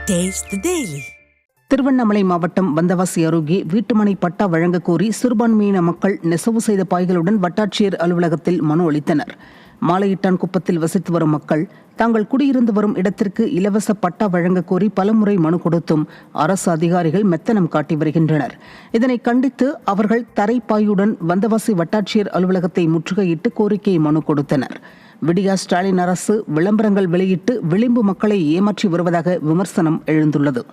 Taste the Daily. Tiruvannamalai மாவட்டம் வந்தவாசி அருகே வீட்டுமனை பட்டா வழங்க கோரி சிறுபான்மையின மக்கள் நெசவு செய்த பாய்களுடன் வட்டாட்சியர் அலுவலகத்தில் மனு அளித்தனர். மாலையிட்டான் குப்பத்தில் வசித்து வரும் மக்கள் தாங்கள் குடியிருந்து வரும் இடத்திற்கு இலவச பட்டா வழங்க கோரி பலமுறை மனு கொடுத்தும் அரசு அதிகாரிகள் மெத்தனம் காட்டி வருகின்றனர். இதனை கண்டித்து அவர்கள் தரைப்பாயுடன் வந்தவாசி வட்டாட்சியர் அலுவலகத்தை முற்றுகையிட்டு கோரிக்கை மனு கொடுத்தனர். விடியா ஸ்டாலின் அரசு விளம்பரங்கள் வெளியிட்டு விளிம்பு மக்களை ஏமாற்றி வருவதாக விமர்சனம் எழுந்துள்ளது.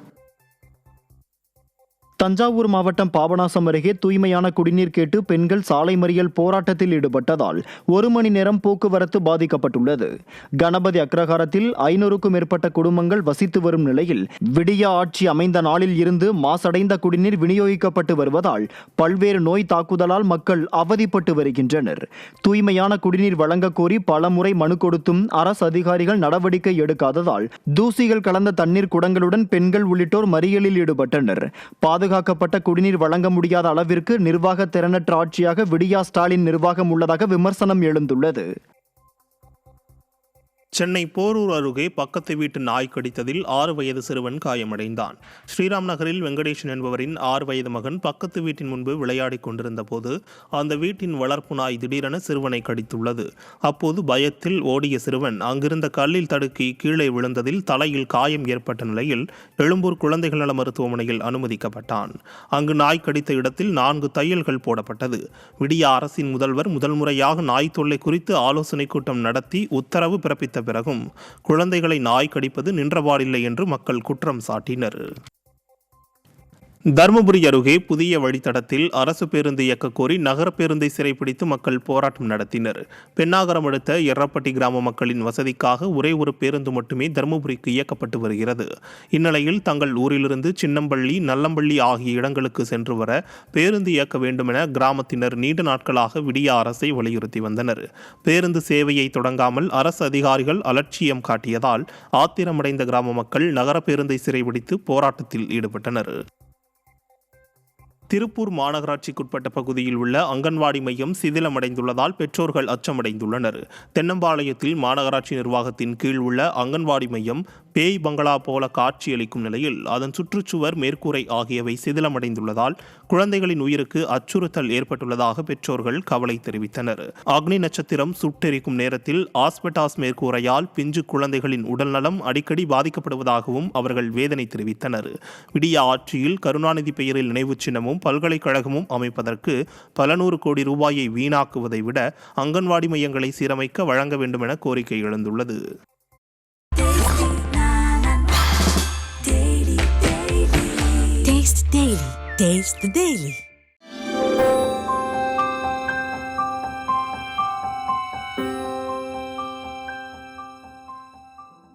தஞ்சாவூர் மாவட்டம் பாபநாசம் அருகே தூய்மையான குடிநீர் கேட்டு பெண்கள் சாலை மறியல் போராட்டத்தில் ஈடுபட்டதால் 1 மணி நேரம் போக்குவரத்து பாதிக்கப்பட்டுள்ளது. கணபதி அக்ரஹாரத்தில் 500க்கும் மேற்பட்ட குடும்பங்கள் வசித்து வரும் நிலையில் விடியா ஆட்சி அமைந்த நாளில் இருந்து மாசடைந்த குடிநீர் விநியோகிக்கப்பட்டு வருவதால் பல்வேறு நோய் தாக்குதலால் மக்கள் அவதிப்பட்டு வருகின்றனர். தூய்மையான குடிநீர் வழங்க கோரி பலமுறை மனு கொடுத்தும் அரசு அதிகாரிகள் நடவடிக்கை எடுக்காததால் தூசிகள் கலந்த தண்ணீர் குடங்களுடன் பெண்கள் உள்ளிட்டோர் மறியலில் ஈடுபட்டனர். பாதுகாக்கப்பட்ட குடிநீர் வழங்க முடியாத அளவிற்கு நிர்வாக திறனற்ற ஆட்சியாக விடியா ஸ்டாலின் நிர்வாகம் உள்ளதாக விமர்சனம் எழுந்துள்ளது. சென்னை போரூர் அருகே பக்கத்து வீட்டு நாய் கடித்ததில் 6 வயது சிறுவன் காயமடைந்தான். ஸ்ரீராம் நகரில் வெங்கடேசன் என்பவரின் 6 வயது மகன் பக்கத்து வீட்டின் முன்பு விளையாடி கொண்டிருந்த போது அந்த வீட்டின் வளர்ப்பு நாய் திடீரென சிறுவனை கடித்துள்ளது. அப்போது பயத்தில் ஓடிய சிறுவன் அங்கிருந்த கல்லில் தடுக்கி கீழே விழுந்ததில் தலையில் காயம் ஏற்பட்ட நிலையில் எழும்பூர் குழந்தைகள் நல மருத்துவமனையில் அனுமதிக்கப்பட்டான். அங்கு நாய் கடித்த இடத்தில் 4 தையல்கள் போடப்பட்டது. விடியா அரசின் முதல்வர் முதல் முறையாக நாய் தொல்லை குறித்து ஆலோசனை கூட்டம் நடத்தி உத்தரவு பிறப்பித்த பிறகும் குழந்தைகளை நாய் கடிப்பது நின்றபாடில்லை என்று மக்கள் குற்றம் சாட்டினர். தருமபுரி அருகே புதிய வழித்தடத்தில் அரசு பேருந்து இயக்க கோரி நகர பேருந்தை சிறைப்பிடித்து மக்கள் போராட்டம் நடத்தினர். பெண்ணாகரம் அடுத்த எர்ரப்பட்டி கிராம மக்களின் வசதிக்காக ஒரே ஒரு பேருந்து மட்டுமே தருமபுரிக்கு இயக்கப்பட்டு வருகிறது. இந்நிலையில் தங்கள் ஊரிலிருந்து சின்னம்பள்ளி, நல்லம்பள்ளி ஆகிய இடங்களுக்கு சென்று வர பேருந்து இயக்க வேண்டுமென கிராமத்தினர் நீண்ட நாட்களாக விடியா அரசை வலியுறுத்தி வந்தனர். பேருந்து சேவையை தொடங்காமல் அரசு அதிகாரிகள் அலட்சியம் காட்டியதால் ஆத்திரமடைந்த கிராம மக்கள் நகர பேருந்தை சிறைபிடித்து போராட்டத்தில் ஈடுபட்டனர். திருப்பூர் மாநகராட்சிக்குட்பட்ட பகுதியில் உள்ள அங்கன்வாடி மையம் சிதிலமடைந்துள்ளதால் பெற்றோர்கள் அச்சமடைந்துள்ளனர். தென்னம்பாளையத்தில் மாநகராட்சி நிர்வாகத்தின் கீழ் உள்ள அங்கன்வாடி மையம் பேய் பங்களா போல காட்சியளிக்கும் நிலையில் அதன் சுற்றுச்சுவர், மேற்கூரை ஆகியவை சிதிலமடைந்துள்ளதால் குழந்தைகளின் உயிருக்கு அச்சுறுத்தல் ஏற்பட்டுள்ளதாக பெற்றோர்கள் கவலை தெரிவித்தனர். அக்னி நட்சத்திரம் சுட்டெரிக்கும் நேரத்தில் ஆஸ்பெட்டாஸ் மேற்கூரையால் பிஞ்சு குழந்தைகளின் உடல்நலம் அடிக்கடி பாதிக்கப்படுவதாகவும் அவர்கள் வேதனை தெரிவித்தனர். விடியா ஆட்சியில் கருணாநிதி பெயரில் நினைவு சின்னமும் பல்கலைக்கழகமும் அமைப்பதற்கு பல 100 கோடி ரூபாயை வீணாக்குவதை விட அங்கன்வாடி மையங்களை சீரமைக்க வழங்க வேண்டும் என கோரிக்கை எழுந்துள்ளது. Taste the Daily.